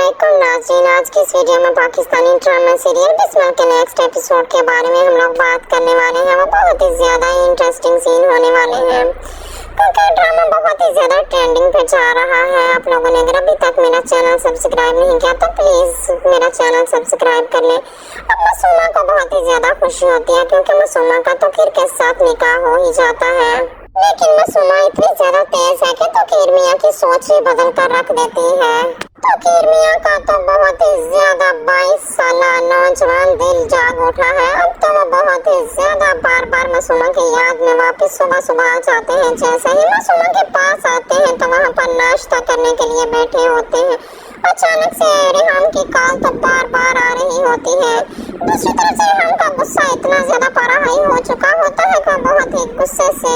अस्सलामुअलैकुम नाज़रीन, आज की इस वीडियो में पाकिस्तानी ड्रामा सीरियल बिस्मिल के नेक्स्ट एपिसोड के बारे में हम लोग बात करने वाले हैं। वो बहुत ही ज्यादा इंटरेस्टिंग सीन होने वाले हैं क्योंकि ड्रामा बहुत ही ज्यादा ट्रेंडिंग पे जा रहा है। आप लोगों ने अगर अभी तक मेरा चैनल सब्सक्राइब नहीं किया तो प्लीज मेरा चैनल सब्सक्राइब कर ले। अब मासूमा को बहुत ही ज्यादा खुशी होती है क्योंकि मासूमा का तोकीर के साथ निकाह हो ही जाता है, लेकिन मासूमा इतनी ज्यादा तेज है कि तोकीर मियाँ की सोच ही बदल कर रख देती है। तोकीर मियाँ का तो बहुत ही ज्यादा 22 साल नौजवान दिल जाग उठा है। अब तो वो बहुत ही ज्यादा बार बार मासूमा की याद में वापस सुबह सुबह आ जाते हैं। जैसे ही मासूमा के पास आते हैं तो वहाँ पर नाश्ता करने के लिए बैठे होते हैं। अचानक से रेहान की कॉल तो बार बार आ रही होती है। दूसरी तरफ से रेहान का गुस्सा इतना ज्यादा पारा हाई हो चुका होता है कि बहुत ही गुस्से से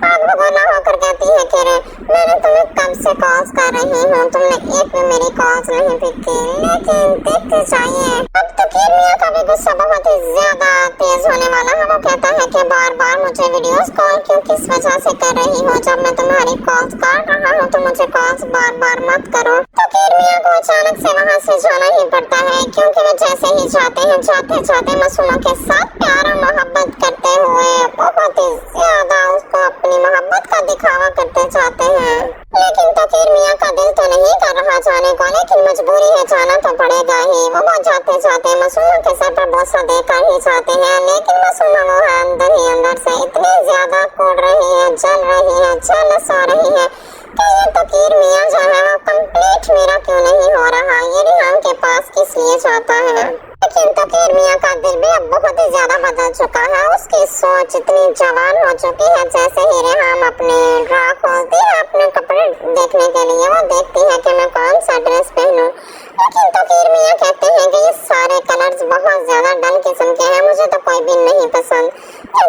आग बगोला होकर कहती है कि मैंने तुम्हें कब से कॉल्स कर रही हूँ, तुमने एक भी मेरी कॉल्स नहीं पिक की। लेकिन देखते चाहिए अब तो तोकीर मियाँ का भी गुस्सा बहुत ही ज्यादा तेज होने वाला है। वो कहता है कि बार बार मुझे वीडियोस कॉल क्यों किस वजह से कर रही हो, जब मैं तुम्हारी कॉल्स काट रहा हूँ तो मुझे कॉल्स बार बार मत करो। तोकीर मियाँ को अचानक से वहाँ से जाना ही पड़ता है क्योंकि वो जैसे ही जाते हैं जाते जाते मासूमा के साथ प्यार और मोहब्बत करते हुए बहुत ही ज्यादा उसको अपनी मोहब्बत का दिखावा करते जाते हैं। लेकिन तोकीर मियाँ का दिल तो नहीं कर रहा जाने को, लेकिन मजबूरी है, जाना तो पड़ेगा ही। वो जाते जाते मासूमा के सर पर बोसा देकर ही जाते हैं, लेकिन मासूमा वो है अंदर ही अंदर से इतनी ज्यादा कोड़ रही है, जल रही है, जेलस हो रही है कि ये तोकीर मियाँ जो है वो कंप्लीट मेरा क्यों नहीं हो रहा, ये रेहान के पास किस लिए जाता है। लेकिन तोकीर मियाँ का दिल भी अब बहुत ही ज्यादा बदल चुका है। उसकी सोच इतनी जवान हो चुकी है। जैसे ही रेहान अपने ड्रा खोलती है अपने कपड़े देखने के लिए, वो देखती है कि मैं कौन सा ड्रेस पहनूं, लेकिन तोकीर मियाँ कहते हैं कि ये सारे कलर्स बहुत ज्यादा डल किस्म के हैं, मुझे तो कोई भी नहीं पसंद।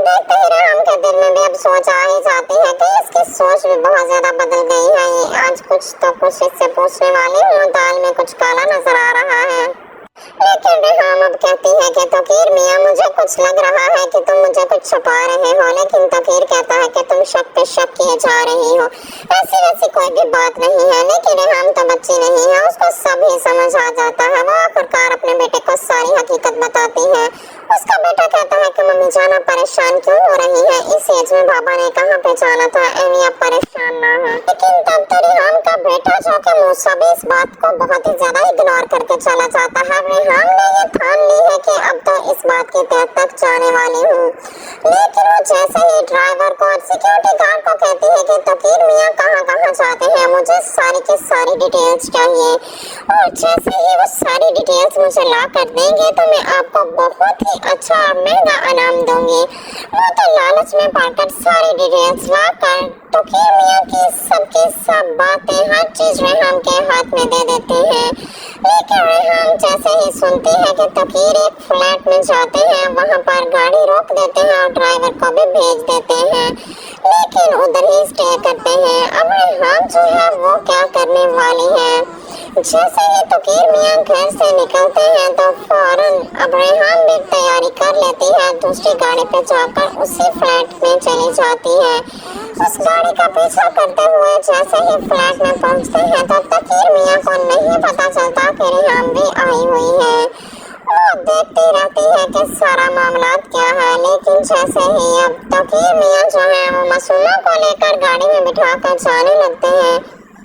देखते ही रेहान के दिल में भी अब सोच आ ही जाती है कि इसकी सोच भी बहुत ज्यादा बदल गई है। ये आज कुछ तो कुछ इससे पूछने वाली हूँ, दाल में कुछ काला नजर आ रहा है। लेकिन रेहान अब कहती है कि तोकीर मियाँ मुझे कुछ लग रहा है कि तुम मुझे कुछ छुपा रहे हो, लेकिन तोकीर कहता है कि तुम शक पे शक किए जा रही हो, ऐसी वैसी कोई भी बात नहीं है। लेकिन रेहान तो बच्ची नहीं है, उसको सब ही समझ आ जाता है। वो आखिरकार अपने बेटे को सारी हकीकत बताती है। उसका बेटा कहता है कि मम्मी जाना परेशान क्यों हो रही है, इस एज में बाबा ने कहाँ पे जाना था, एमी आप परेशान ना हो। लेकिन तब तो रेहान का बेटा जो कि मूसा भी इस बात को बहुत ही ज्यादा इग्नोर करके चला जाता है। रेहान ने ये ठान ली है कि अब तो इस बात की तह तक जाने वाली हूँ। लेकिन वो जैसे ही ड्राइवर को और सिक्योरिटी गार्ड को कहती है कि तोकीर मियाँ कहाँ कहाँ जाते हैं, मुझे सारी की सारी डिटेल्स चाहिए, और जैसे ही वो सारी डिटेल्स मुझे ला कर देंगे तो मैं आपको बहुत ही अच्छा महंगा इनाम दूंगी। वो तो लालच में पाकर सारी डिटेल्स ला कर तोकीर मियाँ की सब बातें हर चीज रेहान के हाथ में दे देते हैं। लेकिन रेहान जैसे ही सुनती है कि तोकीर एक फ्लैट में जाते हैं, वहाँ पर गाड़ी रोक देते हैं और ड्राइवर को भी भेज देते हैं, लेकिन उधर ही स्टे करते हैं। अब रेहान जो है वो क्या करने वाली है। जैसे ही तोकीर मियाँ घर से निकलते हैं तो फौरन अब रेहान भी तैयारी कर लेती है, दूसरी गाड़ी पे जाकर उसी फ्लैट में चली जाती है। उस गाड़ी का पीछा करते हुए जैसे ही फ्लैट में पहुंचते हैं तो तोकीर मियाँ को नहीं पता चलता कि रेहान भी आई हुई है। वो देखती रहती है कि सारा मामला क्या है, लेकिन जैसे ही अब तोकीर मियाँ जो है वो मासूमा को लेकर गाड़ी में बिठा कर जाने लगते हैं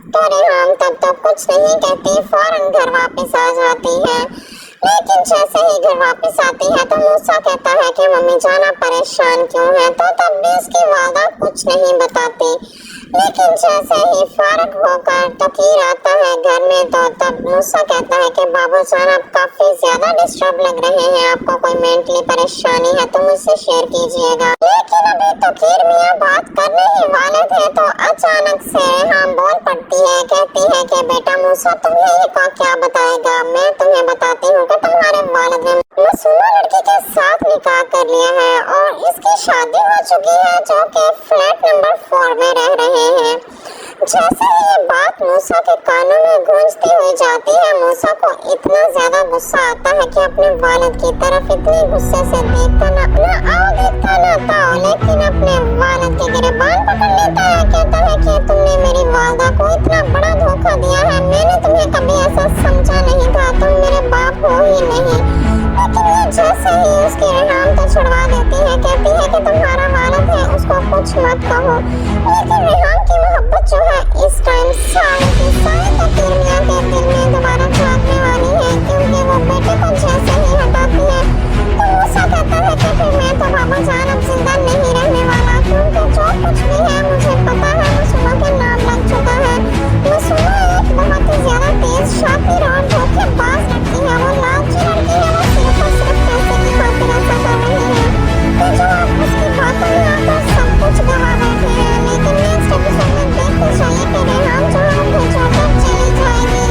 तो रेहान तब तो कुछ नहीं कहती, फौरन घर वापस आ जाती है। लेकिन जैसे ही घर वापस आती है तो मूसा कहता है कि मम्मी जाना परेशान क्यों है, तो तब भी उसकी वादा कुछ नहीं बताती। लेकिन जैसे ही फारग होकर तोकीर आता है घर में तो तब मूसा कहता है कि बाबू जान आप काफी ज्यादा डिस्टर्ब लग रहे हैं, आपको कोई मेंटली परेशानी है तो मुझसे शेयर कीजिएगा। लेकिन अभी तोकीर मियाँ बात करने ही वाले थे तो अचानक से रेहान बोल पड़ती है, कहती है कि बेटा मूसा तुम्हें ये क्या बताएगा, मैं तुम्हें बताती हूँ कि तुम्हारे वालिद ने मासूमा लड़की के साथ निकाह कर लिया है और इसकी शादी हो चुकी है, जो कि फ्लैट नंबर 4 में रह रहे हैं। जैसे ये बात मूसा के कानों में गूंजती हुई जाती है, मूसा को इतना ज्यादा गुस्सा आता है कि अपने वालिद की तरफ इतने गुस्से से देखता ना था, लेकिन अपने वालिद के गिरबान पकड़ लेता है, कहता है कि तुमने मेरी वालिदा को इतना बड़ा धोखा धोखा दिया है। मैंने तुम्हें कभी ऐसा समझा नहीं था, तुम मेरे बाप हो ही नहीं। लेकिन ये जैसे ही उसकी रेहान तो छुड़वा देती है, कहती है कि तुम्हारा वालिद है, उसको कुछ मत कहो। लेकिन रेहान की मोहब्बत जो है इस टाइम सारे की सारी तकीर मियां के दिल में दोबारा जागने वाली है, क्योंकि वो बेटे को जैसे ही हटाती है तो मूसा कहता है कि फिर मैं तो बाबा जान अब जिंदा नहीं रहने वाला, क्योंकि जो कुछ भी है मुझे पता है मासूमा के नाम लग चुका है। मासूमा एक बहुत ही ज्यादा तेज, शातिर और धोखेबाज लड़की है। वो लालची लड़की है, वो सिर्फ और सिर्फ पैसे की खातिर ऐसा कर रही है। तो जो आप उसकी बातों में आकर सब कुछ गवा बैठे हैं। लेकिन नेक्स्ट एपिसोड में देखते जाइए कि रेहान जो है उन्हें छोड़कर चली जाएगी।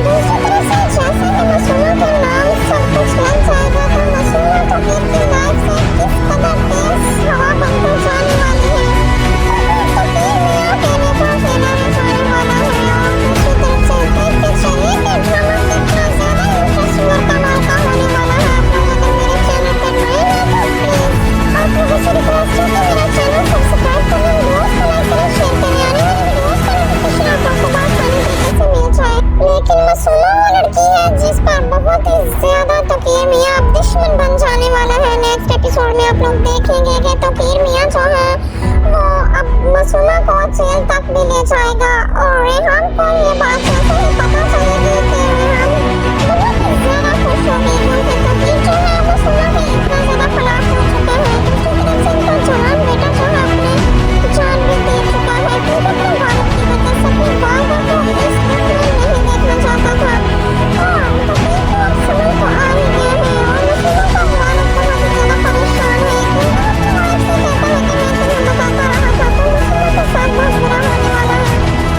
दूसरी तरफ से जैसे ही मासूमा के नाम सब कुछ लग जाएगा तो मासूमा तो की लाइफ से किस कदर तेज हवा बनकर जाने वाली है। तो फिर मियां कहने को अकेला में जाने वाला है। और दूसरी तरफ से देखते चलिए कि ड्रामा कितना ज्यादा इंटरेस्टिंग और कमाल का होने वाला है। आप लोग अगर मेरे चैनल पर नए हैं तो प्लीज आप लोगों से रिक्वेस्ट है कि मेरा चैनल सब्सक्राइब करें, वीडियोस को लाइक करें, शेयर करें, यानी मेरी वीडियोस का नोटिफिकेशन आप लोगों को आसानी तरीके से मिल जाए। लेकिन मासूमा वो लड़की है जिस पर बहुत ही ज्यादा तकीर मियां अब दुश्मन बन जाने वाला है। नेक्स्ट एपिसोड में आप लोग देखेंगे कि तकीर मियां जो है वो अब मासूमा को जेल तक भी ले जाएगा। और रेहान को ये बात जैसे ही पता चलेगी कि रेहान बहुत ही ज्यादा खुश होगी, क्योंकि तकीर जो है मासूमा के इतना ज्यादा खिलाफ हो चुका है। दूसरी तरफ से इनका जवान बेटा जो है अपने जान भी दे चुका है, क्योंकि अपने वालिद की वजह से अपने बाबा को इस दुनिया में नहीं देखना चाहता था। और तकीर को अब समझ तो आ ही गया है और मासूमा का वालिद बहुत ही ज्यादा परेशान है। क्योंकि अपनी वाइफ से कहता है कि मैं तुम्हें बताता रहा था, तो मासूमा के साथ बहुत बुरा होने वाला है।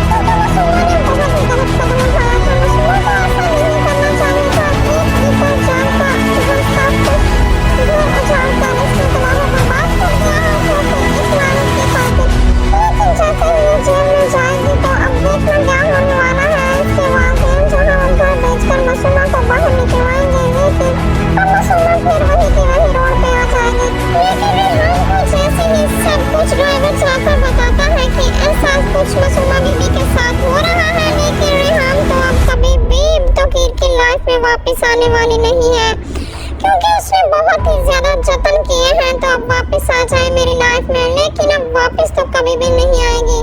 क्योंकि मासूमा ने बहुत ही गलत कदम उठाया था। मासूमा को ऐसा नहीं करना चाहिए था। एक ही तो जान का जो सब कुछ जो अजान का रिश्ते तमाम बर्बाद कर दिया है, तो फिर इस लानत की खातिर। लेकिन जैसे ही ये जेल में जाएगी तो अब देखना क्या होने वाला है। इसके वालिदैन जो है उनको बेचकर मासूमा को बाहर निकलवाएंगे, लेकिन अब मासूमा फिर वही की वही रोड पे आ जाएगी। लेकिन रेहान को जैसे ही सब कुछ ड्राइवर चलाकर बताता है कि ऐसा कुछ मासूमा बीबी के साथ हो रहा है, लेकिन रेहान तो अब कभी भी तकीर की लाइफ में वापस आने वाली नहीं है, क्योंकि उसने बहुत ही ज्यादा जतन किए हैं तो अब वापस आ जाए मेरी लाइफ में। लेकिन अब वापस तो कभी भी नहीं आएगी।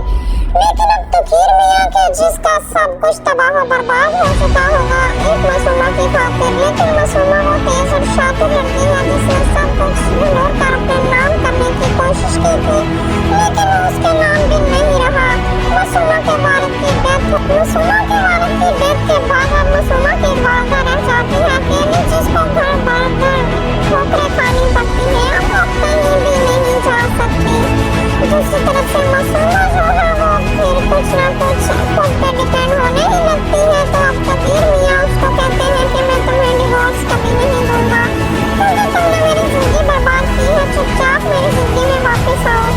लेकिन अब तकीर मियां के जिसका सब कुछ तबाह बर्बाद हो चुका होगा एक मासूमा की खातिर। लेकिन मासूमा वो तेज और शातिर लड़की है जिसने सब कुछ इग्नोर कर अपने नाम करने की कोशिश की थी, लेकिन वो उसके नाम भी नहीं रहा। मासूमा के वालिद की डेथ के बाद अब मासूमा की वालिदा रह जाती है अकेली, जिसको घर भर ठोकरें खानी पड़ती है। अब वो कहीं भी नहीं जा सकती। दूसरी तरफ से मासूमा जो है वो फिर कुछ ना कुछ खुद पे डिपेंड होने ही लगती है। तो अब तकीर मियां उसको कहते हैं कि मैं तुम्हें डिवोर्स कभी नहीं दूंगा, क्योंकि तुमने मेरी जिंदगी बर्बाद की है। चुपचाप मेरी जिंदगी में वापस आओ।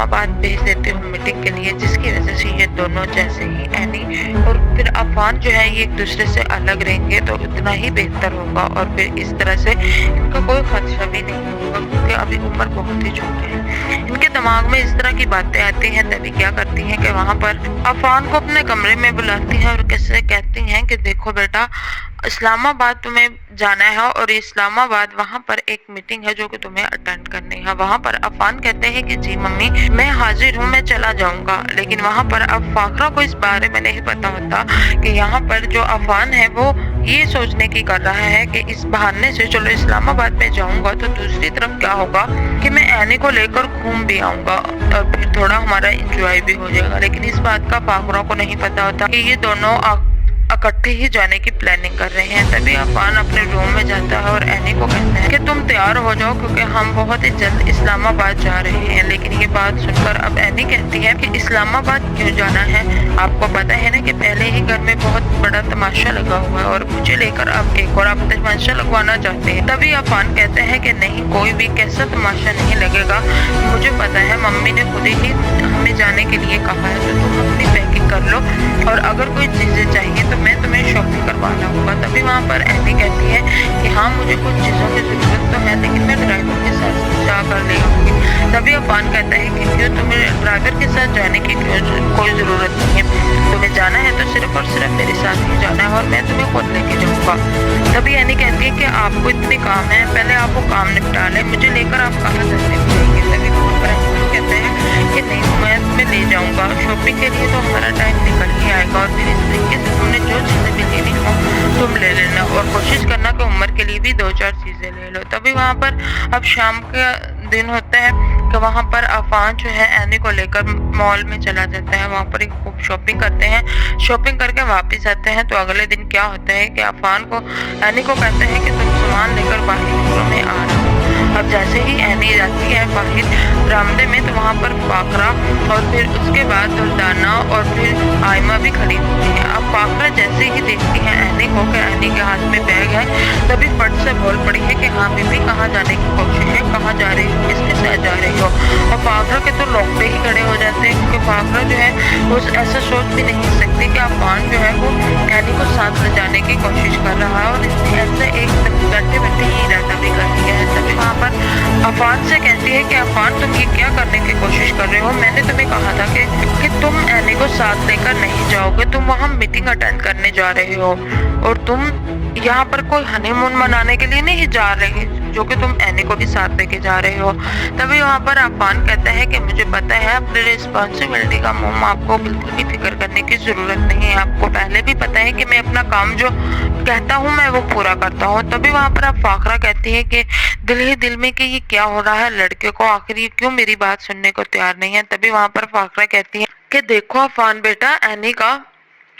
इस्लामाबाद भेज देती हूँ मीटिंग के लिए, जिसकी वजह से ये दोनों जैसे ही एनी और फिर अफान जो है ये एक दूसरे से अलग रहेंगे तो उतना ही बेहतर होगा, और फिर इस तरह से इनका कोई खदशा भी नहीं होगा, क्योंकि अभी उम्र बहुत ही छोटी है। इनके दिमाग में इस तरह की बातें आती हैं, तभी क्या करती हैं कि वहाँ पर अफान को अपने कमरे में बुलाती हैं और कैसे कहती हैं कि देखो बेटा, इस्लामाबाद तुम्हें जाना है और इस्लामाबाद वहाँ पर एक मीटिंग है जो कि तुम्हें अटेंड करनी है। वहाँ पर अफान कहते हैं कि जी मम्मी मैं हाजिर हूँ, मैं चला जाऊँगा। लेकिन वहाँ पर अब फाखरा को इस बारे में नहीं पता होता कि यहाँ पर जो अफान है वो ये सोचने की कर रहा है कि इस बहाने से चलो इस्लामाबाद में जाऊँगा तो दूसरी तरफ क्या होगा कि मैं एनी को लेकर घूम भी आऊँगा और फिर थोड़ा हमारा इंजॉय भी हो जाएगा। लेकिन इस बात का फाखरा को नहीं पता होता कि ये दोनों इकट्ठे ही जाने की प्लानिंग कर रहे हैं। तभी अफान अपने रूम में जाता है और एनी को कहता है कि तुम तैयार हो जाओ क्योंकि हम बहुत ही जल्द इस्लामाबाद जा रहे हैं। लेकिन ये बात सुनकर अब एनी कहती है कि इस्लामाबाद क्यों जाना है, आपको पता है ना कि पहले ही घर में बहुत बड़ा तमाशा लगा हुआ है और मुझे लेकर अब एक और आप तमाशा लगवाना चाहते हैं। तभी अफान कहते हैं कि नहीं, कोई भी कैसा तमाशा नहीं लगेगा, मुझे पता है मम्मी ने खुद ही हमें जाने के लिए कहा है, तो तुम अपनी पैकिंग कर लो और अगर कोई चीजें चाहिए तो मैं तुम्हें शॉपिंग करवाना होगा। तभी वहाँ पर एनी कहती है कि हाँ मुझे कुछ चीज़ों की ज़रूरत तो है, लेकिन मैं ड्राइवर के साथ जा कर ले आऊँगी। तभी अफान कहता है कि क्यों, तुम्हें ड्राइवर के साथ जाने की कोई ज़रूरत नहीं है, तुम्हें जाना है तो सिर्फ और सिर्फ मेरे साथ ही जाना है और मैं तुम्हें खुद लेके जाऊँगा। तभी एनी कहती है कि आपको इतने काम है, पहले आप वो काम निपटा लें, मुझे लेकर आप कहाँ जाएंगे। तभी वहाँ पर अफान कहते हैं कि नहीं, मैं तुम्हें ले जाऊँगा, शॉपिंग के लिए तो हमारा टाइम निकल ही आएगा और फिर इस तरीके से तुमने जो चीज़ें भी लेनी हो तुम ले लेना और कोशिश करना कि उम्र के लिए भी 2-4 चीज़ें ले लो। तभी वहाँ पर अब शाम का दिन होता है कि वहाँ पर अफान जो है एनी को लेकर मॉल में चला जाता है। वहाँ पर एक खूब शॉपिंग करते हैं, शॉपिंग करके वापस आते हैं। तो अगले दिन क्या होता है कि अफान को एनी को कहते हैं कि तुम सामान लेकर बाहर निकलो, मैं आ रहा हूँ। अब जैसे ही एनी जाती है बाहर बरामदे में तो वहाँ पर फाखरा और फिर उसके बाद दुल्दाना और फिर आयमा भी खड़ी होती है। अब फाखरा जैसे ही देखती है एनी को कि एनी के हाथ में बैग है, तभी फट से बोल पड़ी है कि हाँ बीबी कहाँ जाने की कोशिश है, कहाँ जा रही हो, किसके साथ जा रही हो। और फाखरा के तो लौंगड़े ही खड़े हो जाते हैं क्योंकि फाखरा जो है वो ऐसा सोच भी नहीं सकती कि अफान जो है वो एनी को साथ ले जाने की कोशिश कर रहा है और इसने ऐसे एक बैठे बैठे ही इरादा भी कर दिया है। तभी वहाँ पर अफान से कहती है कि अफान तुम ये क्या करने की कोशिश कर रहे हो, मैंने तुम्हें कहा था कि तुम एनी को साथ लेकर नहीं जाओगे, तुम वहाँ मीटिंग अटेंड करने जा रहे हो और तुम यहाँ पर कोई हनीमून मनाने के लिए नहीं जा रहे जो कि तुम एनी को भी साथ लेके जा रहे हो। तभी वहाँ पर अफान कहता है कि मुझे पता है अपनी रिस्पॉन्सिबिलिटी का मोम, आपको बिल्कुल भी फिक्र करने की जरूरत नहीं है, आपको पहले भी पता है कि मैं अपना काम जो कहता हूँ मैं वो पूरा करता हूँ। तभी वहाँ पर अब फाखरा कहती है कि दिल ही दिल में कि ये क्या हो रहा है लड़के को, आखिर ये क्यों मेरी बात सुनने को तैयार नहीं है। तभी वहाँ पर फाखरा कहती है कि देखो अफान बेटा, एनी का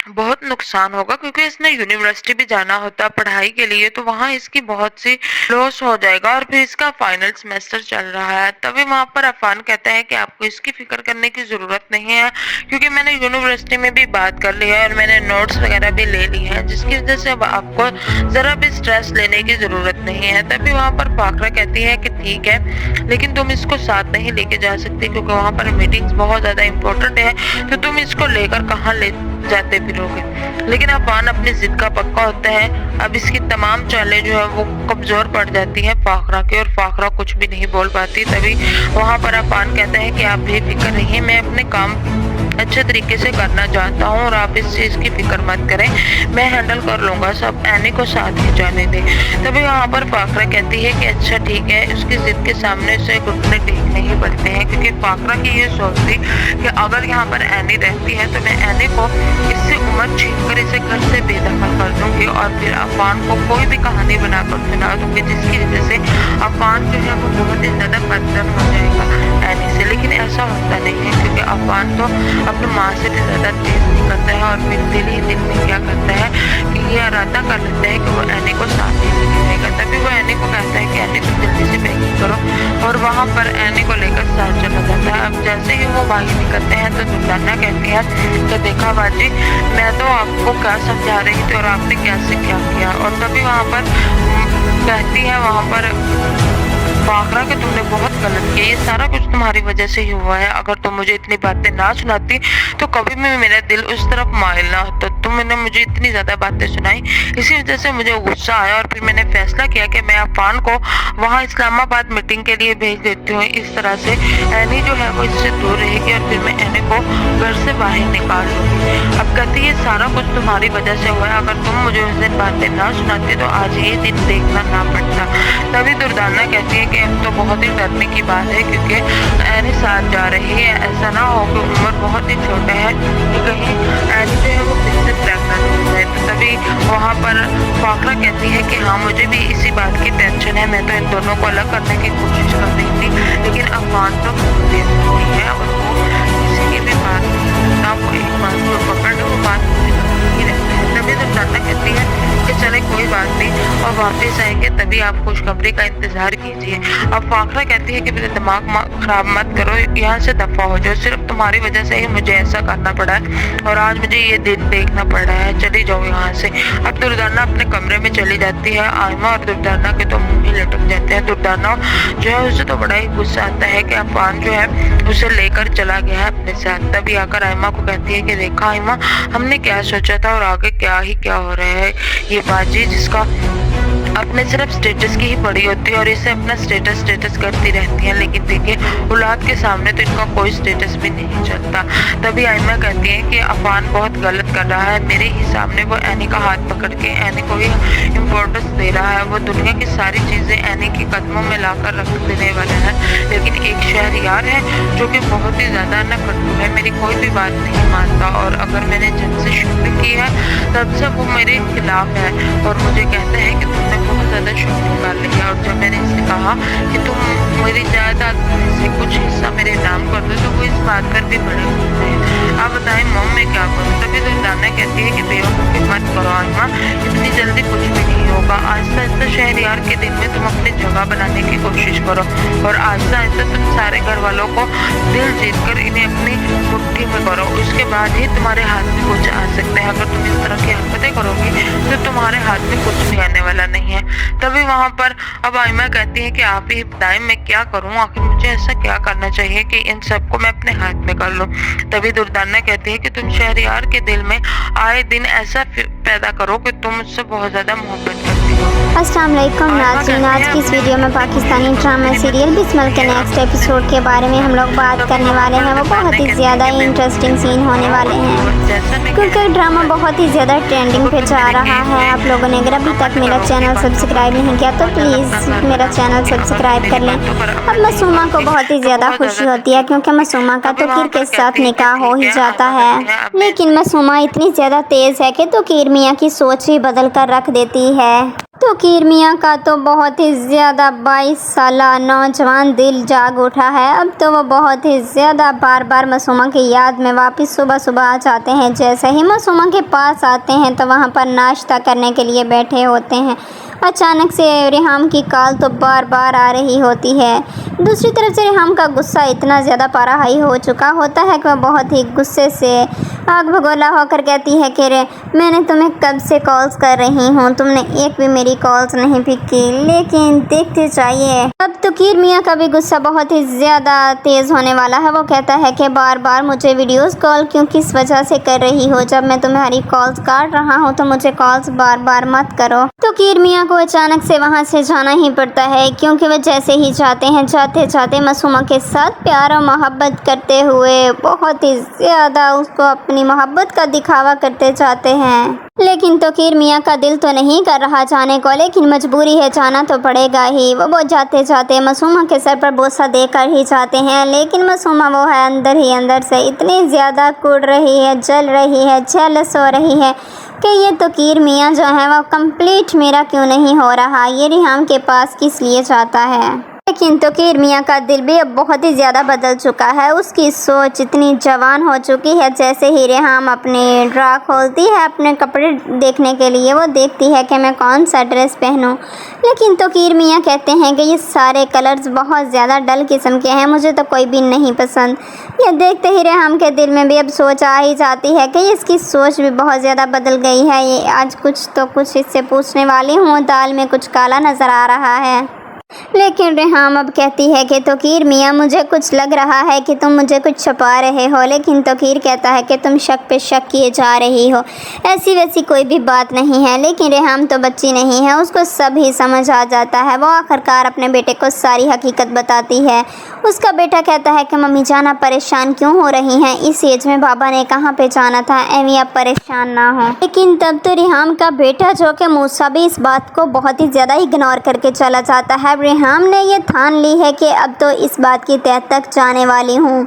बहुत नुकसान होगा क्योंकि इसने यूनिवर्सिटी भी जाना होता है पढ़ाई के लिए, तो वहाँ इसकी बहुत सी लॉस हो जाएगा और फिर इसका फाइनल सेमेस्टर चल रहा है। तभी वहाँ पर अफान कहता है कि आपको इसकी फिक्र करने की ज़रूरत नहीं है क्योंकि मैंने यूनिवर्सिटी में भी बात कर ली है और मैंने नोट्स वगैरह भी ले ली हैं, जिसकी वजह से अब आपको ज़रा भी स्ट्रेस लेने की ज़रूरत नहीं है। तभी वहाँ पर फाखरा कहती है कि ठीक है, लेकिन तुम इसको साथ नहीं लेके जा सकती क्योंकि वहाँ पर मीटिंग्स बहुत ज़्यादा इंपॉर्टेंट है, तो तुम इसको लेकर कहाँ ले जाते फिरोगे। लेकिन अफान अपनी जिद का पक्का होता है। अब इसकी तमाम चालें जो है वो कमजोर पड़ जाती हैं फाखरा की और फाखरा कुछ भी नहीं बोल पाती। तभी वहाँ पर अफान कहता है कि आप बेफिक्र रहिए, मैं अपने काम अच्छे तरीके से करना चाहता हूँ और आप इस चीज़ की फिक्र मत करें, मैं हैंडल कर लूँगा, सब एनी को साथ ही जाने दें। तभी वहाँ पर फाखरा कहती है कि अच्छा ठीक है। उसकी जिद के सामने से घुटने टेकने ही पड़ते हैं क्योंकि फाखरा की ये सोच थी कि अगर यहाँ पर एनी रहती है तो मैं एनी को इससे उम्र छीन कर इसे घर से बेदखल कर दूँगी और फिर अफान को कोई भी कहानी बनाकर सुना दूँगी, जिसकी वजह से अफान जो है वो बहुत ही ज़्यादा बदतन हो जाएगा एनी से। लेकिन ऐसा होता नहीं है क्योंकि अफान तो अपनी माँ से भी ज़्यादा तेज निकलता है और फिर दिल ही दिल में क्या करता है कि ये इरादा कर लेता है कि वो एनी को साथ ही लेके जाएगा। तभी वो एनी को कहता है कि एनी तुम जल्दी से पैकिंग करो और वहाँ पर एनी को लेकर साथ चला जाता है। अब जैसे ही वो बाहर निकलते हैं तो दुल्हना कहती है कि देखा बाजी, मैं तो आपको क्या समझा रही थी और आपने कैसे क्या किया। और तभी वहाँ पर कहती है वहाँ पर फाखरा कि तुमने बहुत गलत किया, ये सारा कुछ तुम्हारी वजह से ही हुआ है। अगर तुम मुझे इतनी बातें ना सुनाती तो कभी भी मेरा दिल उस तरफ माइल ना होता। तुमने मुझे इतनी ज्यादा बातें सुनाई, इसी वजह से मुझे गुस्सा आया और फिर मैंने फैसला किया कि मैं अफान को वहाँ इस्लामाबाद मीटिंग के लिए भेज देती हूँ। इस तरह से एनी जो है वो इससे दूर रहेगी और फिर मैं एनी को घर से बाहर निकाल लूंगी। अब कहती है सारा कुछ तुम्हारी वजह से हुआ है, अगर तुम मुझे उस दिन बातें ना सुनाती तो आज ये दिन देखना ना पड़ता। तभी दुर्दाना कहती है कि अब तो बहुत ही डरने की बात है, क्योंकि एनी साथ जा रही है, ऐसा ना हो कि उम्र बहुत ही छोटा है कि कहीं एनी जो है वो फिर से प्रेगनेंट हो जाए। तो तभी वहाँ पर फाखरा कहती है कि हाँ मुझे भी इसी बात की टेंशन है, मैं तो इन दोनों को अलग करने की कोशिश कर रही थी, लेकिन अफान तो दे सकती है और वो किसी की भी बात ना, वो एक बात को पकड़ लो, वो बात नहीं रहती है। तभी दुर्दाना कहती है कि चले कोई बात नहीं और वापस आएंगे तभी आप खुशखबरी का इंतजार कीजिए। अब फाखरा कहती है कि मेरा दिमाग खराब मत करो, यहाँ से दफा हो जाओ, सिर्फ तुम्हारी वजह से ही मुझे ऐसा करना पड़ा है और आज मुझे ये दिन देखना पड़ रहा है, चली जाओ यहाँ से। अब दुर्दाना अपने कमरे में चली जाती है। आयमा और दुर्दाना के तो मुंह ही लटक जाते हैं। दुर्दाना जो है उसे तो बड़ा ही गुस्सा आता है कि अफान जो है उसे लेकर चला गया है अपने साथ। तभी आकर आयमा को कहती है कि देखा आयमा, हमने क्या सोचा था और आगे क्या ही क्या हो रहा है। ये बाजी जिसका अपने सिर्फ स्टेटस की ही पड़ी होती है और इसे अपना स्टेटस करती रहती है, लेकिन देखिए औलाद के सामने तो इनका कोई स्टेटस भी नहीं चलता। तभी आयमा कहती है कि अफान बहुत गलत कर रहा है, मेरे ही सामने वो एनी का हाथ पकड़ के एनी को ही इम्पोर्टेंस दे रहा है, वो दुनिया की सारी चीज़ें एनी के कदमों में लाकर रख देने वाला है। लेकिन एक शहरयार है जो कि बहुत ही ज़्यादा नफरतू है, मेरी कोई भी बात नहीं मानता और अगर मैंने जब से शुरू की है तब से वो मेरे खिलाफ है और मुझे कहते हैं कि तुमने बहुत ज़्यादा शॉपिंग कर ली है। और जब मैंने इससे कहा कि तुम मेरी जायदाद से कुछ हिस्सा मेरे नाम कर दो तो वो इस बात पर भी बड़े होते हैं। आप बताएं मॉम मैं क्या करूँ। तभी दुर्दाना कहती है कि बेवकूफ़ी मत करो आयमा, इतनी जल्दी कुछ भी नहीं होगा। आहिस्ता आहिस्ता शहरयार के दिल में तुम अपनी जगह बनाने की कोशिश करो और आहिस्ता आहिस्ता तुम सारे घर वालों को दिल जीत कर इन्हें अपनी मुट्ठी में करो, उसके बाद ही तुम्हारे हाथ में कुछ आ सकता है। अगर तुम इस तरह की हरकतें करोगी तो तुम्हारे हाथ में कुछ भी आने वाला नहीं है। तभी वहाँ पर अब आयमा कहती है कि आप ही बताएं मैं क्या करूँ, आखिर मुझे ऐसा क्या करना चाहिए कि इन सबको मैं अपने हाथ में कर लूँ। तभी दुर्दाना कहती है कि तुम शहरयार के दिल में आए दिन ऐसा पैदा करो कि तुम उससे बहुत ज़्यादा मोहब्बत करती हो। अस्सलाम वालेकुम नाज़रीन, आज की इस वीडियो में पाकिस्तानी ड्रामा सीरियल बिस्मिल के नेक्स्ट एपिसोड के बारे में हम लोग बात करने वाले हैं। वो बहुत ही ज़्यादा इंटरेस्टिंग सीन होने वाले हैं क्योंकि ड्रामा बहुत ही ज़्यादा ट्रेंडिंग पे जा रहा है। आप लोगों ने अगर अभी तक मेरा चैनल सब्सक्राइब नहीं किया तो प्लीज़ मेरा चैनल सब्सक्राइब कर लें। अब मासूमा को बहुत ही ज़्यादा खुशी होती है क्योंकि मासूमा का तोकीर के साथ निकाह हो ही जाता है, लेकिन मासूमा इतनी ज़्यादा तेज़ है कि तोकीर मियाँ की सोच ही बदल कर रख देती है। तोकीर मियाँ का तो बहुत ही ज़्यादा 22 साला नौजवान दिल जाग उठा है। अब तो वो बहुत ही ज़्यादा बार बार मासूमा की याद में वापस सुबह सुबह आ जाते हैं। जैसे ही मासूमा के पास आते हैं तो वहाँ पर नाश्ता करने के लिए बैठे होते हैं। अचानक से रेहाम की कॉल तो बार बार आ रही होती है। दूसरी तरफ से रेहाम का गुस्सा इतना ज़्यादा पारा हाई हो चुका होता है कि वह बहुत ही गुस्से से आग भगोला होकर कहती है कि मैंने तुम्हें कब से कॉल्स कर रही हूँ, तुमने एक भी मेरी कॉल्स नहीं पिक की। लेकिन देखते चाहिए अब तोकीर मियाँ का भी गुस्सा बहुत ही ज़्यादा तेज़ होने वाला है। वो कहता है कि बार बार मुझे वीडियोस कॉल क्यों किस वजह से कर रही हो, जब मैं तुम्हारी कॉल्स काट रहा हूँ तो मुझे कॉल्स बार बार मत करो। तोकीर मियाँ को अचानक से वहाँ से जाना ही पड़ता है क्योंकि वह जैसे ही जाते हैं जाते जाते मासूमा के साथ प्यार और मोहब्बत करते हुए बहुत ही ज़्यादा उसको अपनी मोहब्बत का दिखावा करते जाते हैं। लेकिन तोकीर मियाँ का दिल तो नहीं कर रहा जाने को, लेकिन मजबूरी है, जाना तो पड़ेगा ही। वो जाते जाते मासूमा के सर पर बोसा देकर ही जाते हैं, लेकिन मासूमा वो है अंदर ही अंदर से इतनी ज़्यादा कुड़ रही है, जल रही है, जेलस हो रही है कि ये तोकीर मियाँ जो है वो कंप्लीट मेरा क्यों नहीं हो रहा, ये रेहाम के पास किस लिए जाता है। लेकिन तोकीर मियाँ का दिल भी अब बहुत ही ज़्यादा बदल चुका है, उसकी सोच इतनी जवान हो चुकी है। जैसे ही रेहाम अपने ड्रा खोलती है अपने कपड़े देखने के लिए, वो देखती है कि मैं कौन सा ड्रेस पहनूं, लेकिन तोकीर मियाँ कहते हैं कि ये सारे कलर्स बहुत ज़्यादा डल किस्म के हैं, मुझे तो कोई भी नहीं पसंद। ये देखते ही रेहाम के दिल में भी अब सोच आ ही जाती है कि इसकी सोच भी बहुत ज़्यादा बदल गई है। ये आज कुछ इससे पूछने वाली हूँ, दाल में कुछ काला नज़र आ रहा है। لیکن ریحام اب کہتی ہے کہ توقیر میاں مجھے کچھ لگ رہا ہے کہ تم مجھے کچھ چھپا رہے ہو، لیکن توقیر کہتا ہے کہ تم شک پہ شک کیے جا رہی ہو، ایسی ویسی کوئی بھی بات نہیں ہے۔ لیکن ریحام تو بچی نہیں ہے، اس کو سب ہی سمجھ آ جاتا ہے۔ وہ آخرکار اپنے بیٹے کو ساری حقیقت بتاتی ہے۔ اس کا بیٹا کہتا ہے کہ ممی جان آپ پریشان کیوں ہو رہی ہیں، اس ایج میں بابا نے کہاں پہ جانا تھا، ایویں آپ پریشان نہ ہو۔ لیکن تب تو ریحام کا بیٹا جو کہ موسیٰ بھی اس بات کو بہت ہی زیادہ اگنور کر کے چلا جاتا ہے۔ ریحام نے یہ ٹھان لی ہے کہ اب تو اس بات کی تہہ تک جانے والی ہوں،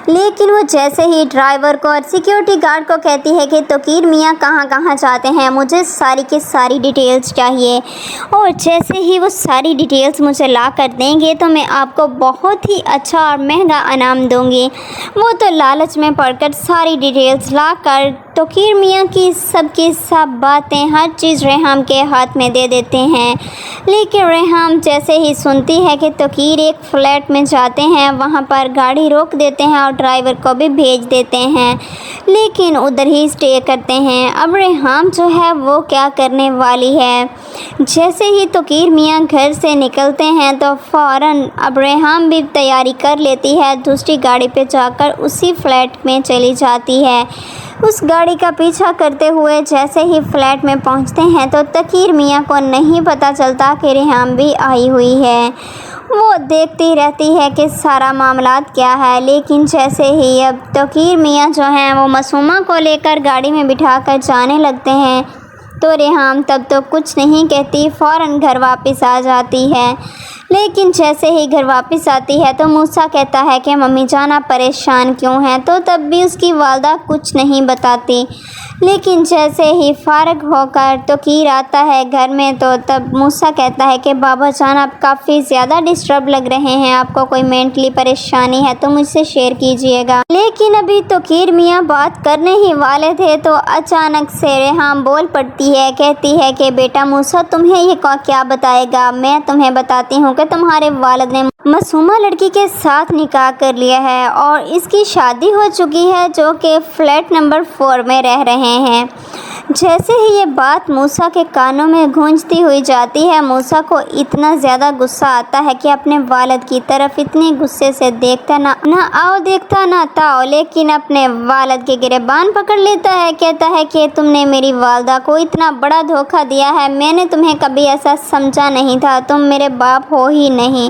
لیکن وہ جیسے ہی ڈرائیور کو اور سیکیورٹی گارڈ کو کہتی ہے کہ توقیر میاں کہاں کہاں جاتے ہیں، مجھے ساری کی ساری ڈیٹیلز چاہیے، اور جیسے ہی وہ ساری ڈیٹیلز مجھے لا کر دیں گے تو میں آپ کو بہت ہی اچھا اور مہنگا انعام دوں گی۔ وہ تو لالچ میں پڑ کر ساری ڈیٹیلز لا کر توقیر میاں کی سب باتیں ہر چیز ریحام کے ہاتھ میں دے دیتے ہیں۔ لیکن ریحام جیسے ہی سنتی ہے کہ توقیر ایک فلیٹ میں جاتے ہیں، وہاں پر گاڑی روک دیتے ہیں اور ڈرائیور کو بھی بھیج دیتے ہیں، لیکن ادھر ہی اسٹے کرتے ہیں۔ اب ریحام جو ہے وہ کیا کرنے والی ہے، جیسے ہی توقیر میاں گھر سے نکلتے ہیں تو فوراً اب ریحام بھی تیاری کر لیتی ہے، دوسری گاڑی پہ جا کر اسی فلیٹ میں چلی جاتی ہے۔ اس گاڑی کا پیچھا کرتے ہوئے جیسے ہی فلیٹ میں پہنچتے ہیں تو توقیر میاں کو نہیں پتہ چلتا کہ ریحام بھی آئی ہوئی ہے۔ وہ دیکھتی رہتی ہے کہ سارا معاملات کیا ہے، لیکن جیسے ہی اب توقیر میاں جو ہیں وہ معصومہ کو لے کر گاڑی میں بٹھا کر جانے لگتے ہیں تو ریحام تب تو کچھ نہیں کہتی، فوراً گھر واپس آ جاتی ہے۔ لیکن جیسے ہی گھر واپس آتی ہے تو موسیٰ کہتا ہے کہ ممی جان آپ پریشان کیوں ہیں، تو تب بھی اس کی والدہ کچھ نہیں بتاتی۔ لیکن جیسے ہی فارغ ہو کر توقیر آتا ہے گھر میں تو تب موسیٰ کہتا ہے کہ بابا جان آپ کافی زیادہ ڈسٹرب لگ رہے ہیں، آپ کو کوئی مینٹلی پریشانی ہے تو مجھ سے شیئر کیجیے گا۔ لیکن ابھی توقیر میاں بات کرنے ہی والے تھے تو اچانک سے ریحام بول پڑتی ہے، کہتی ہے کہ بیٹا موسیٰ تمہیں یہ کیا بتائے گا، میں تمہیں بتاتی ہوں کہ تمہارے والد نے معصومہ لڑکی کے ساتھ نکاح کر لیا ہے اور اس کی شادی ہو چکی ہے، جو کہ فلیٹ نمبر 4 میں رہ رہے ہیں۔ جیسے ہی یہ بات موسیٰ کے کانوں میں گونجتی ہوئی جاتی ہے، موسیٰ کو اتنا زیادہ غصہ آتا ہے کہ اپنے والد کی طرف اتنی غصے سے دیکھتا نہ تاؤ، لیکن اپنے والد کے گریبان پکڑ لیتا ہے، کہتا ہے کہ تم نے میری والدہ کو اتنا بڑا دھوکہ دیا ہے، میں نے تمہیں کبھی ایسا سمجھا نہیں تھا، تم میرے باپ ہو ہی نہیں۔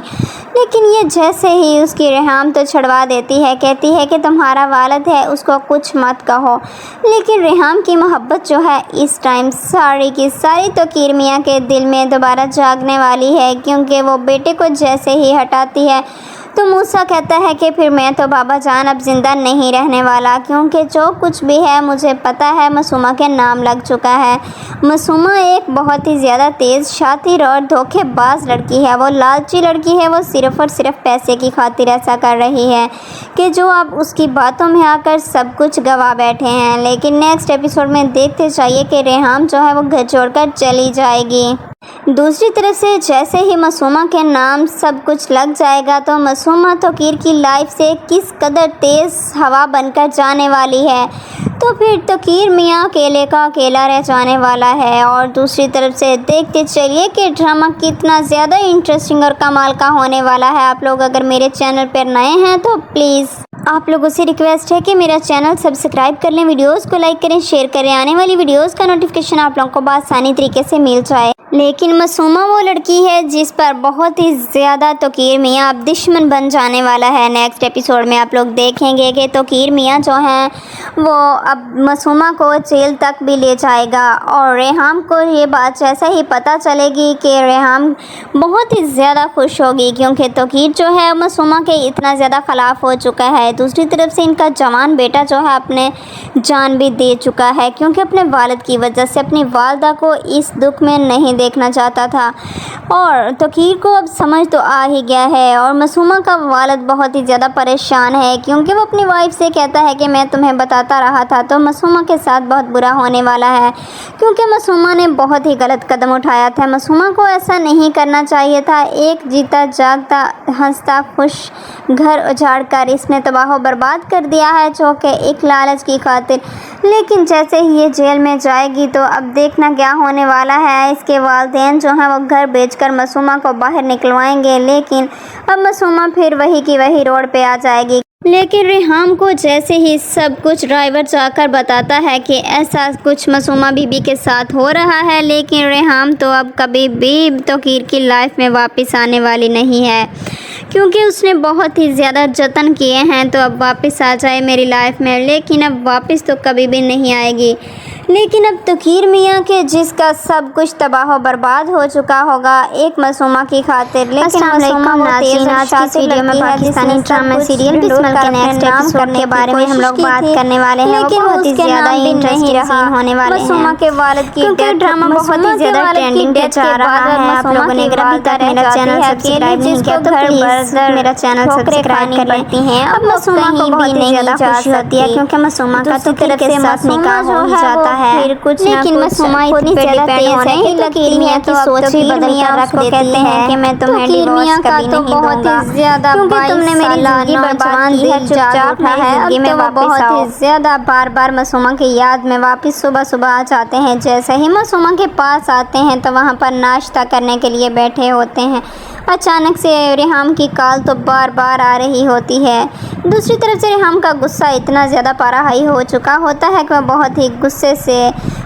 لیکن یہ جیسے ہی اس کی ریحام تو چھڑوا دیتی ہے، کہتی ہے کہ تمہارا والد ہے، اس کو کچھ مت کہو۔ لیکن ریحام کی محبت جو ہے اس ٹائم ساری کی ساری توقیر میاں کے دل میں دوبارہ جاگنے والی ہے، کیونکہ وہ بیٹے کو جیسے ہی ہٹاتی ہے تو موسیٰ کہتا ہے کہ پھر میں تو بابا جان اب زندہ نہیں رہنے والا، کیونکہ جو کچھ بھی ہے مجھے پتہ ہے معصومہ کے نام لگ چکا ہے۔ معصومہ ایک بہت ہی زیادہ تیز شاطر اور دھوکے باز لڑکی ہے، وہ لالچی لڑکی ہے، وہ صرف اور صرف پیسے کی خاطر ایسا کر رہی ہے کہ جو اب اس کی باتوں میں آ کر سب کچھ گوا بیٹھے ہیں۔ لیکن نیکسٹ ایپیسوڈ میں دیکھتے چاہیے کہ ریحام جو ہے وہ گھر چھوڑ کر چلی جائے گی۔ دوسری طرف سے جیسے ہی معصومہ کے نام سب کچھ لگ جائے گا تو معصومہ توقیر کی لائف سے کس قدر تیز ہوا بن کر جانے والی ہے، تو پھر توقیر میاں اکیلے کا اکیلا رہ جانے والا ہے۔ اور دوسری طرف سے دیکھتے چلیے کہ ڈرامہ کتنا زیادہ انٹرسٹنگ اور کمال کا ہونے والا ہے۔ آپ لوگ اگر میرے چینل پر نئے ہیں تو پلیز آپ لوگوں سے ریکویسٹ ہے کہ میرا چینل سبسکرائب کر لیں، ویڈیوز کو لائک کریں، شیئر کریں، آنے والی ویڈیوز کا نوٹیفیکیشن آپ لوگوں کو بآسانی طریقے سے مل جائے۔ لیکن معصومہ وہ لڑکی ہے جس پر بہت ہی زیادہ توقیر میاں اب دشمن بن جانے والا ہے۔ نیکسٹ ایپیسوڈ میں آپ لوگ دیکھیں گے کہ توقیر میاں جو ہیں وہ اب معصومہ کو جیل تک بھی لے جائے گا، اور ریحام کو یہ بات جیسے ہی پتہ چلے گی کہ ریحام بہت ہی زیادہ خوش ہوگی، کیونکہ توقیر جو ہے معصومہ کے اتنا زیادہ خلاف ہو چکا ہے۔ دوسری طرف سے ان کا جوان بیٹا جو ہے اپنے جان بھی دے چکا ہے، کیونکہ اپنے والد کی وجہ سے اپنی والدہ کو اس دکھ میں نہیں دیکھنا چاہتا تھا، اور توقیر کو اب سمجھ تو آ ہی گیا ہے۔ اور معصومہ کا والد بہت ہی زیادہ پریشان ہے، کیونکہ وہ اپنی وائف سے کہتا ہے کہ میں تمہیں بتاتا رہا تھا، تو معصومہ کے ساتھ بہت برا ہونے والا ہے، کیونکہ معصومہ نے بہت ہی غلط قدم اٹھایا تھا۔ معصومہ کو ایسا نہیں کرنا چاہیے تھا، ایک جیتا جاگتا ہنستا خوش گھر اجاڑ کر اس نے تباہ و برباد کر دیا ہے، جو کہ ایک لالچ کی خاطر۔ لیکن جیسے ہی یہ جیل میں جائے گی تو اب دیکھنا کیا ہونے والا ہے، اس کے वालिदैन जो हैं वो घर बेचकर मासूमा को बाहर निकलवाएंगे, लेकिन अब मासूमा फिर वही की वही रोड पे आ जाएगी। लेकिन रेहाम को जैसे ही सब कुछ ड्राइवर जाकर बताता है कि ऐसा कुछ मासूमा बीबी के साथ हो रहा है, लेकिन रेहाम तो अब कभी भी तौकीर की लाइफ में वापस आने वाली नहीं है, क्योंकि उसने बहुत ही ज़्यादा जतन किए हैं तो अब वापस आ जाए मेरी लाइफ में, लेकिन अब वापस तो कभी भी नहीं आएगी। लेकिन अब तौकीर मियाँ के जिसका सब कुछ तबाह बर्बाद हो चुका होगा एक मासूमा की खातिर, लेकिन मासूमा वो तेज आज की वीडियो में पाकिस्तानी ड्रामा सीरियल बिस्मिल के नेक्स्ट एपिसोड के बारे में हम लोग बात करने वाले हैं, लेकिन बहुत ही ज़्यादा इंटरेस्टिंग सीन होने वाले हैं। मासूमा के वालिद की क्योंकि ड्रामा बहुत ही ज़्यादा ट्रेंडिंग पे जा रहा है। आप लोगों ने अगर अभी तक मेरा चैनल सब्सक्राइब नहीं किया तो प्लीज़ मेरा चैनल सब्सक्राइब कर लेती हैं। अब मासूमा को बहुत ही ज़्यादा खुशी होती है क्योंकि मासूमा का तो तरफ से साथ निकाह हो ही जाता है, लेकिन मासूमा इतनी ज़्यादा तेज है कि तौकीर मियाँ की सोच ही बदल कर रख देती है कि मैं तुम्हें डिवोर्स कभी नहीं दूंगा, क्योंकि तुमने मेरी ज़िंदगी बर्बाद दी है, चुपचाप उठा है। अब तो वो बहुत ही ज़्यादा बार बार मासूमा की याद में वापस सुबह सुबह आ जाते हैं। जैसे ही मासूमा के पास आते हैं तो वहाँ पर नाश्ता करने के लिए बैठे होते हैं। अचानक से रेहाम की कॉल तो बार बार आ रही होती है। दूसरी तरफ से रेहाम का गुस्सा इतना ज़्यादा पारा हाई हो चुका होता है कि वह बहुत ही गुस्से से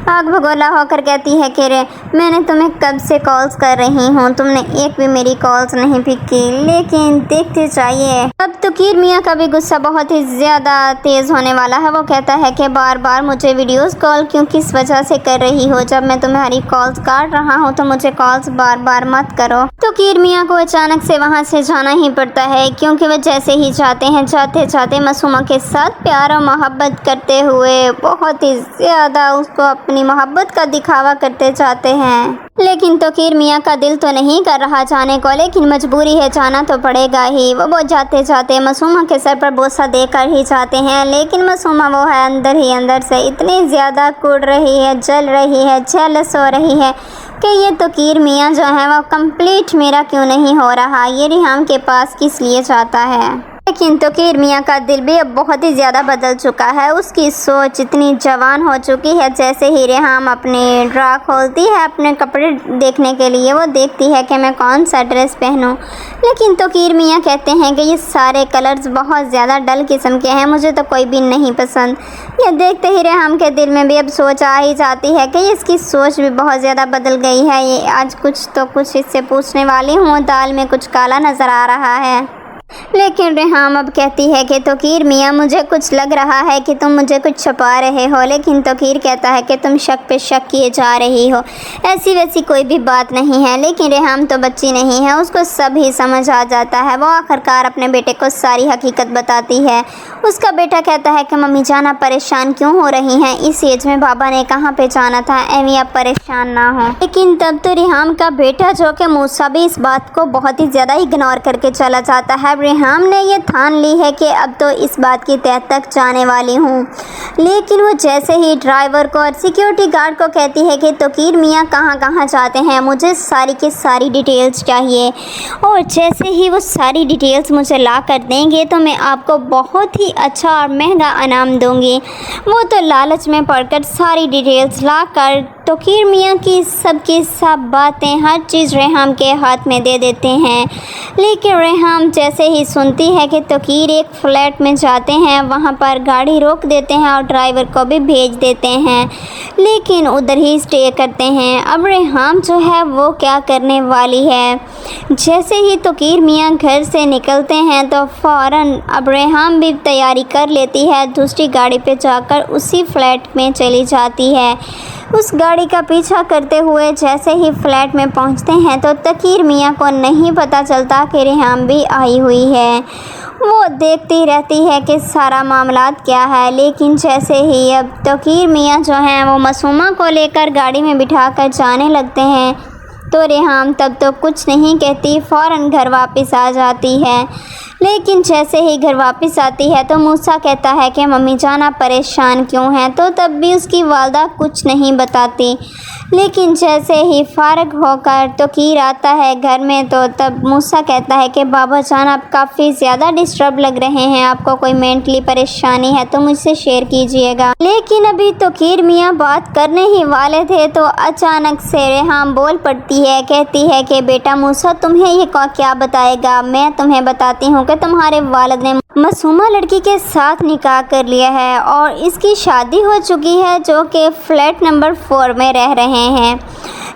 आग भगोला होकर कहती है कि मैंने तुम्हें कब से कॉल्स कर रही हूँ, तुमने एक भी मेरी कॉल्स नहीं पिक की। लेकिन देखते चाहिए अब तौकीर मियाँ का भी गुस्सा बहुत ही ज़्यादा तेज़ होने वाला है। वो कहता है कि बार बार मुझे वीडियोस कॉल क्यों किस वजह से कर रही हो, जब मैं तुम्हारी कॉल्स काट रहा हूँ तो मुझे कॉल्स बार बार मत करो। तौकीर मियाँ को अचानक से वहाँ से जाना ही पड़ता है, क्योंकि वह जैसे ही जाते हैं जाते जाते मासूमा के साथ प्यार और मोहब्बत करते हुए बहुत ही ज़्यादा उसको अपनी मोहब्बत का दिखावा करते जाते हैं। लेकिन तौकीर मियाँ का दिल तो नहीं कर रहा जाने को, लेकिन मजबूरी है, जाना तो पड़ेगा ही। वो जाते जाते मासूमा के सर पर बोसा देकर ही जाते हैं, लेकिन मासूमा वो है अंदर ही अंदर से इतनी ज़्यादा कुड़ रही है, जल रही है, जेलस हो रही है कि ये तौकीर मियाँ जो है वो कंप्लीट मेरा क्यों नहीं हो रहा, ये रेहाम के पास किस लिए जाता है। लेकिन तौकीर मियाँ का दिल भी अब बहुत ही ज़्यादा बदल चुका है। उसकी सोच इतनी जवान हो चुकी है। जैसे ही रेहाम अपने ड्रा खोलती है अपने कपड़े देखने के लिए, वो देखती है कि मैं कौन सा ड्रेस पहनूं, लेकिन तौकीर मियाँ कहते हैं कि ये सारे कलर्स बहुत ज़्यादा डल किस्म के हैं, मुझे तो कोई भी नहीं पसंद। ये देखते ही रेहाम के दिल में भी अब सोच आ ही जाती है कि इसकी सोच भी बहुत ज़्यादा बदल गई है। ये आज कुछ तो कुछ इससे पूछने वाली हूँ, दाल में कुछ काला नज़र आ रहा है। लेकिन रेहाम अब कहती है कि तौकीर मियाँ मुझे कुछ लग रहा है कि तुम मुझे कुछ छुपा रहे हो, लेकिन तौकीर कहता है कि तुम शक पे शक किए जा रही हो, ऐसी वैसी कोई भी बात नहीं है। लेकिन रेहाम तो बच्ची नहीं है, उसको सब ही समझ आ जाता है। वो आखिरकार अपने बेटे को सारी हकीकत बताती है। उसका बेटा कहता है कि मम्मी जान आप परेशान क्यों हो रही हैं, इस एज में बाबा ने कहाँ पे जाना था, एवी आप परेशान ना हो। लेकिन तब तो रेहाम का बेटा जो कि मूसा भी इस बात को बहुत ही ज़्यादा इग्नोर करके चला जाता है। रेहाम ने ये ठान ली है कि अब तो इस बात की तह तक जाने वाली हूँ। लेकिन वो जैसे ही ड्राइवर को और सिक्योरिटी गार्ड को कहती है कि तौकीर मियाँ कहाँ कहाँ जाते हैं, मुझे सारी की सारी डिटेल्स चाहिए, और जैसे ही वो सारी डिटेल्स मुझे ला कर देंगे तो मैं आपको बहुत ही अच्छा और महंगा इनाम दूँगी। वो तो लालच में पड़कर सारी डिटेल्स ला कर तौकीर मियाँ की सब बातें हर चीज़ रेहाम के हाथ में दे देते हैं। लेकिन रेहाम जैसे ही सुनती है कि तौकीर एक फ्लैट में जाते हैं, वहाँ पर गाड़ी रोक देते हैं और ड्राइवर को भी भेज देते हैं, लेकिन उधर ही स्टे करते हैं। अब रेहाम जो है वो क्या करने वाली है। जैसे ही तौकीर मियाँ घर से निकलते हैं तो फ़ौरन अब रेहाम भी तैयारी कर लेती है, दूसरी गाड़ी पे जाकर उसी फ्लैट में चली जाती है। उस गाड़ी का पीछा करते हुए जैसे ही फ्लैट में पहुंचते हैं तो तौकीर मियाँ को नहीं पता चलता कि रेहाम भी आई हुई है। वो देखती रहती है कि सारा मामलात क्या है, लेकिन जैसे ही अब तौकीर मियाँ जो हैं वो मासूमा को लेकर गाड़ी में बिठा कर जाने लगते हैं तो रेहाम तब तो कुछ नहीं कहती, फ़ौरन घर वापस आ जाती है। लेकिन जैसे ही घर वापस आती है तो मूसा कहता है कि मम्मी जान आप परेशान क्यों हैं, तो तब भी उसकी वालदा कुछ नहीं बताती। लेकिन जैसे ही फारग होकर तोकीर आता है घर में तो तब मूसा कहता है कि बाबा जान आप काफ़ी ज़्यादा डिस्टर्ब लग रहे हैं, आपको कोई मेंटली परेशानी है तो मुझसे शेयर कीजिएगा। लेकिन अभी तोकीर मियाँ बात करने ही वाले थे तो अचानक से रेहाम बोल पड़ती है, कहती है कि बेटा मूसा तुम्हें ये क्या बताएगा, मैं तुम्हें बताती हूँ कि तुम्हारे वालिद ने मासूमा लड़की के साथ निकाह कर लिया है और इसकी शादी हो चुकी है जो कि फ्लैट नंबर 4 में रह रहे हैं।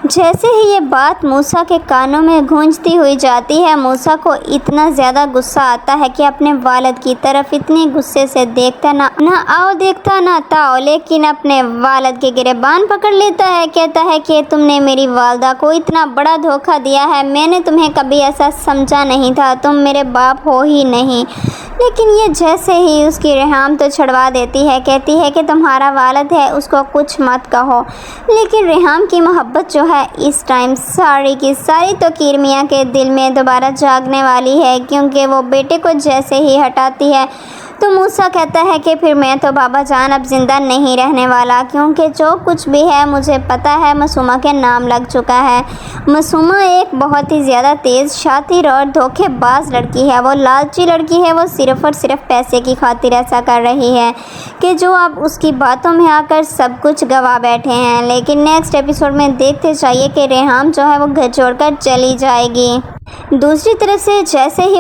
जैसे ही ये बात मूसा के कानों में गूंजती हुई जाती है, मूसा को इतना ज़्यादा गुस्सा आता है कि अपने वालिद की तरफ इतने गुस्से से देखता ना आओ देखता ना ताओ, लेकिन अपने वालिद के गिरेबान पकड़ लेता है। कहता है कि तुमने मेरी वालदा को इतना बड़ा धोखा दिया है, मैंने तुम्हें कभी ऐसा समझा नहीं था, तुम मेरे बाप हो ही नहीं। लेकिन ये जैसे ही उसकी रेहाम तो छड़वा देती है, कहती है कि तुम्हारा वालिद है उसको कुछ मत कहो। लेकिन रेहाम की मोहब्बत जो है इस टाइम सारी की सारी तोकीर मियाँ के दिल में दोबारा जागने वाली है, क्योंकि वो बेटे को जैसे ही हटाती है तो मूसा कहता है कि फिर मैं तो बाबा जान अब ज़िंदा नहीं रहने वाला, क्योंकि जो कुछ भी है मुझे पता है मासूमा के नाम लग चुका है। मासूमा एक बहुत ही ज़्यादा तेज़ शातिर और धोखेबाज लड़की है, वो लालची लड़की है, वो सिर्फ़ और सिर्फ पैसे की खातिर ऐसा कर रही है कि जो अब उसकी बातों में आकर सब कुछ गवा बैठे हैं। लेकिन नेक्स्ट एपिसोड में देखते जाइए कि रेहाम जो है वो घर छोड़कर चली जाएगी। दूसरी तरफ से जैसे ही